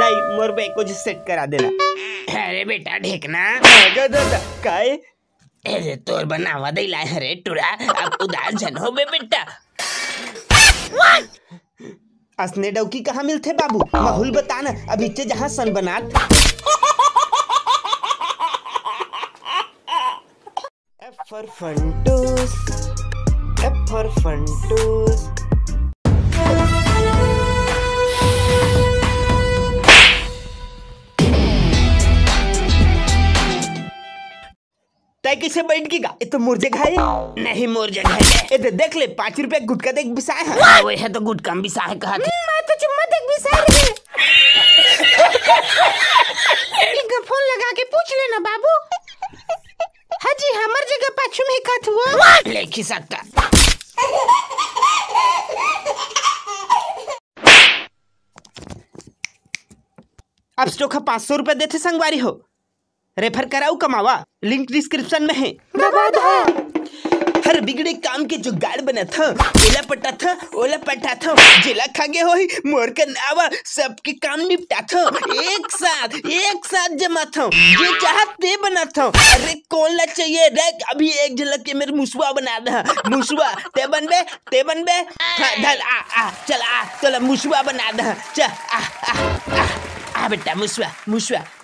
भाई मोर बे को सेट करा देना। अरे बेटा ढेकना दादा काय अरे तोर बनावा दे ला रे टुरा अब उदास जन हो बे बेटा। असने डौकी कहाँ मिलते बाबू माहौल बताना अभी चे जहाँ सन बनात। F for Funtos, F for Funtos। तय कैसे बैठ गया ये तो मोर जगह है। नहीं मोर जगह है ये तो देख ले 5 रुपया गुटका देख बिसाए है। हाँ वो है तो गुटका बिसा है कहा थे मैं तो चुम्मा देख बिसाए रहे। इनका फोन लगा के पूछ लेना बाबू। हाजी हमार जगह पाछू में कथ हुआ लेखी सकता। अब स्टॉक 500 रुपया देते संगवारी हो रेफर कराऊ कमावा लिंक डिस्क्रिप्शन में है। हर बिगड़े काम के जो गाड़ बना था ओला पटा था ओला पटा था जिला खागे हो मोर का नावा सबके काम निपटा था एक साथ जमा था जो चाहत ते बना था। अरे कौन ला चाहिए रे अभी एक झलक के मेरे मुसवा बना दे मुसवा ते बनबे हाँ धल आ चल आ चल मुसवा बना दे चल आ बेटा मुसवा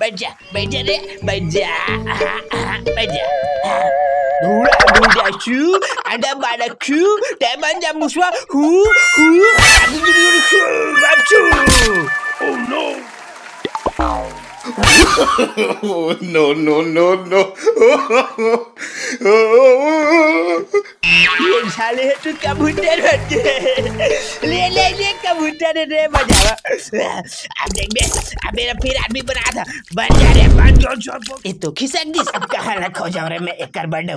बैठ जा रे बैठ जा Dura chu, ada pada ku, teman jam muswa hu, Oh no! No! ये साले है तो कबूतर बच्चे ले कबूतर रे बजावा। अब देख बे अब मेरा फिर आदमी बना था बन जा रे बन जो ये तो खिसक दिस अब कहाँ रखो जाओ रे मैं एक कर बड़ा